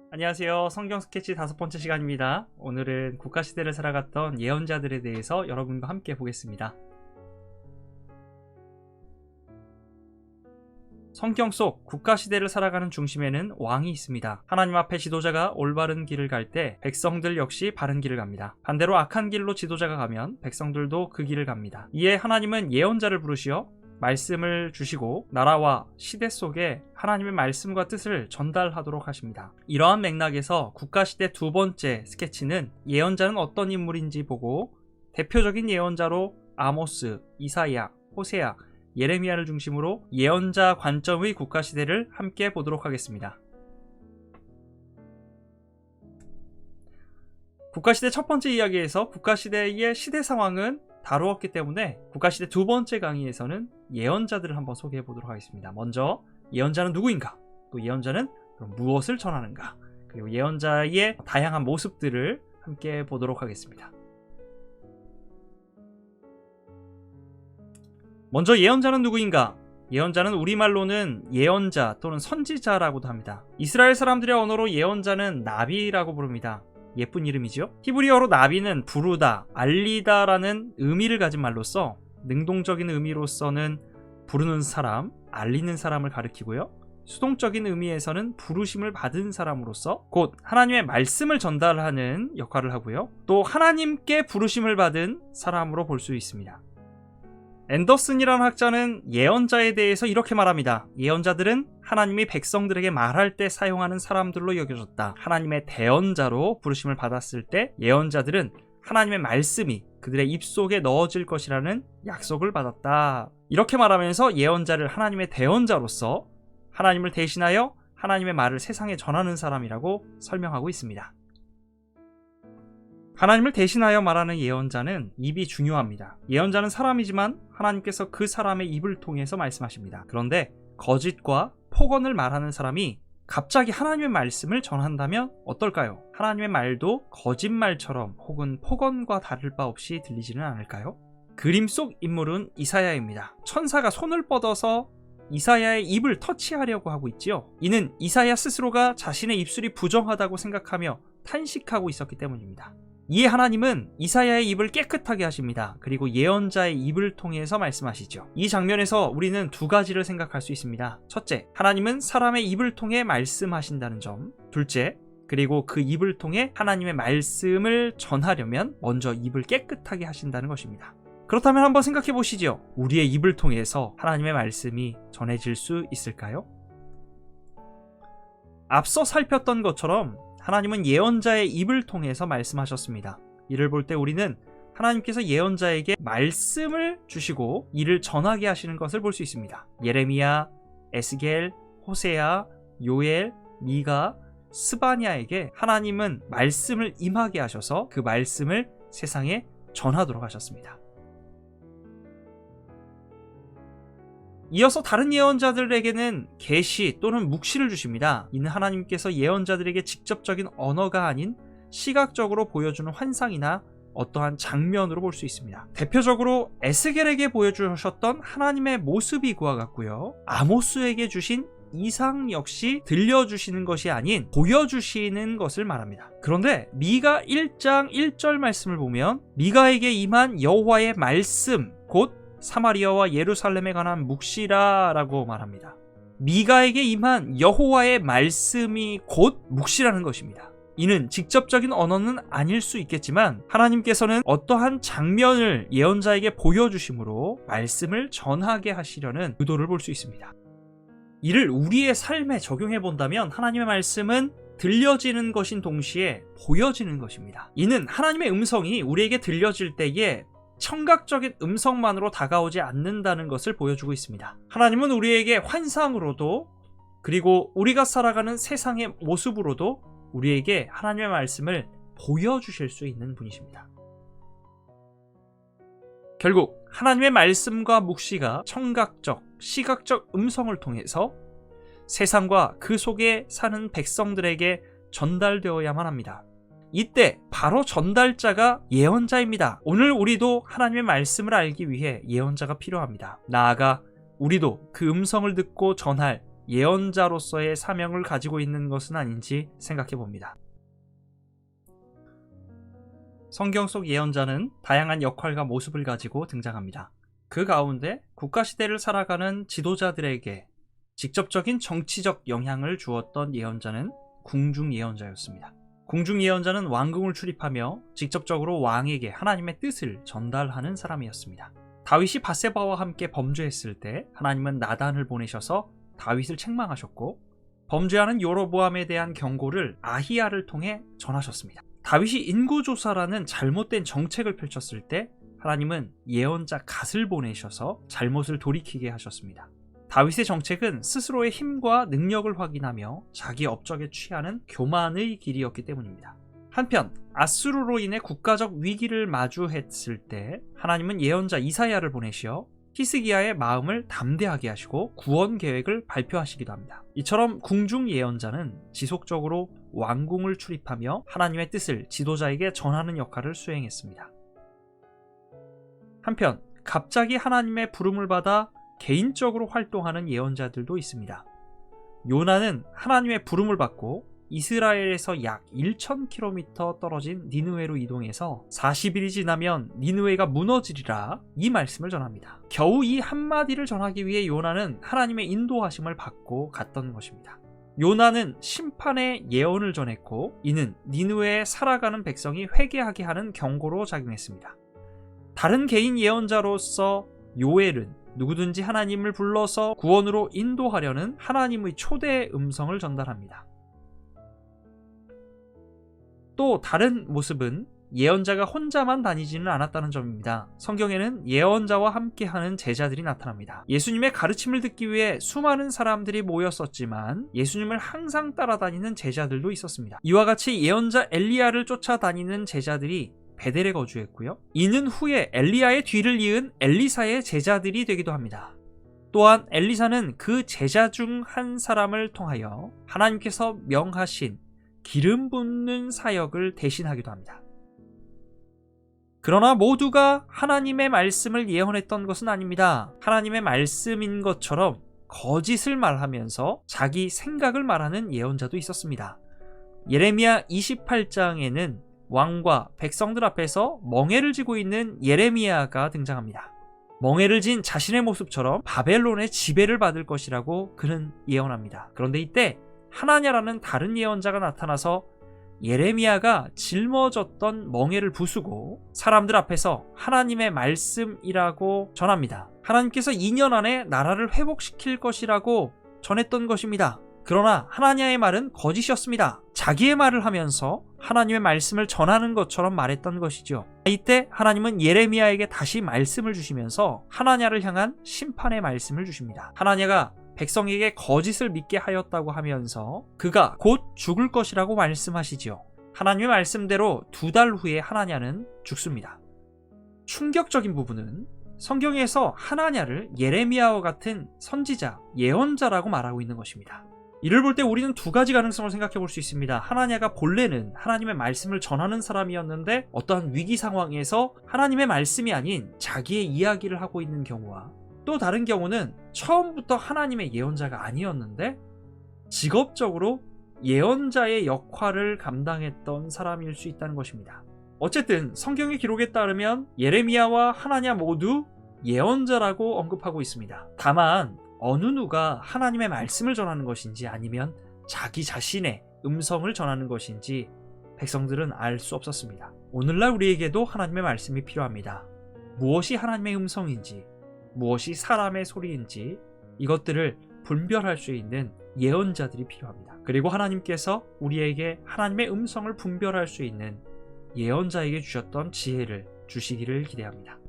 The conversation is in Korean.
안녕하세요. 성경 스케치 5번째 시간입니다. 오늘은 국가시대를 살아갔던 예언자들에 대해서 여러분과 함께 보겠습니다. 성경 속 국가시대를 살아가는 중심에는 왕이 있습니다. 하나님 앞에 지도자가 올바른 길을 갈 때 백성들 역시 바른 길을 갑니다. 반대로 악한 길로 지도자가 가면 백성들도 그 길을 갑니다. 이에 하나님은 예언자를 부르시어 말씀을 주시고 나라와 시대 속에 하나님의 말씀과 뜻을 전달하도록 하십니다. 이러한 맥락에서 국가시대 두 번째 스케치는 예언자는 어떤 인물인지 보고 대표적인 예언자로 아모스, 이사야, 호세아, 예레미야를 중심으로 예언자 관점의 국가시대를 함께 보도록 하겠습니다. 국가시대 첫 번째 이야기에서 국가시대의 시대 상황은 다루었기 때문에 국가시대 두 번째 강의에서는 예언자들을 한번 소개해 보도록 하겠습니다. 먼저 예언자는 누구인가? 또 예언자는 그럼 무엇을 전하는가? 그리고 예언자의 다양한 모습들을 함께 보도록 하겠습니다. 먼저 예언자는 누구인가? 예언자는 우리말로는 예언자 또는 선지자라고도 합니다. 이스라엘 사람들의 언어로 예언자는 나비라고 부릅니다. 예쁜 이름이죠. 히브리어로 나비는 부르다, 알리다라는 의미를 가진 말로써 능동적인 의미로서는 부르는 사람, 알리는 사람을 가리키고요. 수동적인 의미에서는 부르심을 받은 사람으로서 곧 하나님의 말씀을 전달하는 역할을 하고요. 또 하나님께 부르심을 받은 사람으로 볼 수 있습니다. 앤더슨이라는 학자는 예언자에 대해서 이렇게 말합니다. 예언자들은 하나님이 백성들에게 말할 때 사용하는 사람들로 여겨졌다. 하나님의 대언자로 부르심을 받았을 때 예언자들은 하나님의 말씀이 그들의 입속에 넣어질 것이라는 약속을 받았다. 이렇게 말하면서 예언자를 하나님의 대언자로서 하나님을 대신하여 하나님의 말을 세상에 전하는 사람이라고 설명하고 있습니다. 하나님을 대신하여 말하는 예언자는 입이 중요합니다. 예언자는 사람이지만 하나님께서 그 사람의 입을 통해서 말씀하십니다. 그런데 거짓과 폭언을 말하는 사람이 갑자기 하나님의 말씀을 전한다면 어떨까요? 하나님의 말도 거짓말처럼 혹은 폭언과 다를 바 없이 들리지는 않을까요? 그림 속 인물은 이사야입니다. 천사가 손을 뻗어서 이사야의 입을 터치하려고 하고 있지요. 이는 이사야 스스로가 자신의 입술이 부정하다고 생각하며 탄식하고 있었기 때문입니다. 이에 하나님은 이사야의 입을 깨끗하게 하십니다. 그리고 예언자의 입을 통해서 말씀하시죠. 이 장면에서 우리는 두 가지를 생각할 수 있습니다. 첫째, 하나님은 사람의 입을 통해 말씀하신다는 점. 둘째, 그리고 그 입을 통해 하나님의 말씀을 전하려면 먼저 입을 깨끗하게 하신다는 것입니다. 그렇다면 한번 생각해 보시죠. 우리의 입을 통해서 하나님의 말씀이 전해질 수 있을까요? 앞서 살폈던 것처럼 하나님은 예언자의 입을 통해서 말씀하셨습니다. 이를 볼 때 우리는 하나님께서 예언자에게 말씀을 주시고 이를 전하게 하시는 것을 볼 수 있습니다. 예레미야, 에스겔, 호세아, 요엘, 미가, 스바냐에게 하나님은 말씀을 임하게 하셔서 그 말씀을 세상에 전하도록 하셨습니다. 이어서 다른 예언자들에게는 계시 또는 묵시를 주십니다. 이는 하나님께서 예언자들에게 직접적인 언어가 아닌 시각적으로 보여주는 환상이나 어떠한 장면으로 볼 수 있습니다. 대표적으로 에스겔에게 보여주셨던 하나님의 모습이 그와 같고요. 아모스에게 주신 이상 역시 들려주시는 것이 아닌 보여주시는 것을 말합니다. 그런데 미가 1장 1절 말씀을 보면 미가에게 임한 여호와의 말씀 곧 사마리아와 예루살렘에 관한 묵시라라고 말합니다. 미가에게 임한 여호와의 말씀이 곧 묵시라는 것입니다. 이는 직접적인 언어는 아닐 수 있겠지만 하나님께서는 어떠한 장면을 예언자에게 보여주심으로 말씀을 전하게 하시려는 의도를 볼 수 있습니다. 이를 우리의 삶에 적용해 본다면 하나님의 말씀은 들려지는 것인 동시에 보여지는 것입니다. 이는 하나님의 음성이 우리에게 들려질 때에 청각적인 음성만으로 다가오지 않는다는 것을 보여주고 있습니다. 하나님은 우리에게 환상으로도 그리고 우리가 살아가는 세상의 모습으로도 우리에게 하나님의 말씀을 보여주실 수 있는 분이십니다. 결국 하나님의 말씀과 묵시가 청각적, 시각적 음성을 통해서 세상과 그 속에 사는 백성들에게 전달되어야만 합니다. 이때 바로 전달자가 예언자입니다. 오늘 우리도 하나님의 말씀을 알기 위해 예언자가 필요합니다. 나아가 우리도 그 음성을 듣고 전할 예언자로서의 사명을 가지고 있는 것은 아닌지 생각해 봅니다. 성경 속 예언자는 다양한 역할과 모습을 가지고 등장합니다. 그 가운데 국가시대를 살아가는 지도자들에게 직접적인 정치적 영향을 주었던 예언자는 궁중예언자였습니다. 궁중예언자는 왕궁을 출입하며 직접적으로 왕에게 하나님의 뜻을 전달하는 사람이었습니다. 다윗이 밧세바와 함께 범죄했을 때 하나님은 나단을 보내셔서 다윗을 책망하셨고, 범죄하는 여로보암에 대한 경고를 아히야를 통해 전하셨습니다. 다윗이 인구조사라는 잘못된 정책을 펼쳤을 때 하나님은 예언자 갓을 보내셔서 잘못을 돌이키게 하셨습니다. 다윗의 정책은 스스로의 힘과 능력을 확인하며 자기 업적에 취하는 교만의 길이었기 때문입니다. 한편 아수르로 인해 국가적 위기를 마주했을 때 하나님은 예언자 이사야를 보내시어 히스기야의 마음을 담대하게 하시고 구원 계획을 발표하시기도 합니다. 이처럼 궁중 예언자는 지속적으로 왕궁을 출입하며 하나님의 뜻을 지도자에게 전하는 역할을 수행했습니다. 한편 갑자기 하나님의 부름을 받아 개인적으로 활동하는 예언자들도 있습니다. 요나는 하나님의 부름을 받고 이스라엘에서 약 1000km 떨어진 니느웨로 이동해서 40일이 지나면 니느웨가 무너지리라 이 말씀을 전합니다. 겨우 이 한마디를 전하기 위해 요나는 하나님의 인도하심을 받고 갔던 것입니다. 요나는 심판의 예언을 전했고 이는 니느웨에 살아가는 백성이 회개하게 하는 경고로 작용했습니다. 다른 개인 예언자로서 요엘은 누구든지 하나님을 불러서 구원으로 인도하려는 하나님의 초대의 음성을 전달합니다. 또 다른 모습은 예언자가 혼자만 다니지는 않았다는 점입니다. 성경에는 예언자와 함께하는 제자들이 나타납니다. 예수님의 가르침을 듣기 위해 수많은 사람들이 모였었지만 예수님을 항상 따라다니는 제자들도 있었습니다. 이와 같이 예언자 엘리야를 쫓아다니는 제자들이 베델에 거주했고요. 이는 후에 엘리야의 뒤를 이은 엘리사의 제자들이 되기도 합니다. 또한 엘리사는 그 제자 중 한 사람을 통하여 하나님께서 명하신 기름 붓는 사역을 대신하기도 합니다. 그러나 모두가 하나님의 말씀을 예언했던 것은 아닙니다. 하나님의 말씀인 것처럼 거짓을 말하면서 자기 생각을 말하는 예언자도 있었습니다. 예레미야 28장에는 왕과 백성들 앞에서 멍에를 쥐고 있는 예레미야가 등장합니다. 멍에를 진 자신의 모습처럼 바벨론의 지배를 받을 것이라고 그는 예언합니다. 그런데 이때 하나냐라는 다른 예언자가 나타나서 예레미야가 짊어졌던 멍에를 부수고 사람들 앞에서 하나님의 말씀이라고 전합니다. 하나님께서 2년 안에 나라를 회복시킬 것이라고 전했던 것입니다. 그러나 하나냐의 말은 거짓이었습니다. 자기의 말을 하면서 하나님의 말씀을 전하는 것처럼 말했던 것이죠. 이때 하나님은 예레미야에게 다시 말씀을 주시면서 하나냐를 향한 심판의 말씀을 주십니다. 하나냐가 백성에게 거짓을 믿게 하였다고 하면서 그가 곧 죽을 것이라고 말씀하시지요. 하나님의 말씀대로 2달 후에 하나냐는 죽습니다. 충격적인 부분은 성경에서 하나냐를 예레미야와 같은 선지자, 예언자라고 말하고 있는 것입니다. 이를 볼 때 우리는 2가지 가능성을 생각해 볼 수 있습니다. 하나냐가 본래는 하나님의 말씀을 전하는 사람이었는데 어떠한 위기 상황에서 하나님의 말씀이 아닌 자기의 이야기를 하고 있는 경우와, 또 다른 경우는 처음부터 하나님의 예언자가 아니었는데 직업적으로 예언자의 역할을 감당했던 사람일 수 있다는 것입니다. 어쨌든 성경의 기록에 따르면 예레미야와 하나냐 모두 예언자라고 언급하고 있습니다. 다만 어느 누가 하나님의 말씀을 전하는 것인지 아니면 자기 자신의 음성을 전하는 것인지 백성들은 알 수 없었습니다. 오늘날 우리에게도 하나님의 말씀이 필요합니다. 무엇이 하나님의 음성인지, 무엇이 사람의 소리인지 이것들을 분별할 수 있는 예언자들이 필요합니다. 그리고 하나님께서 우리에게 하나님의 음성을 분별할 수 있는 예언자에게 주셨던 지혜를 주시기를 기대합니다.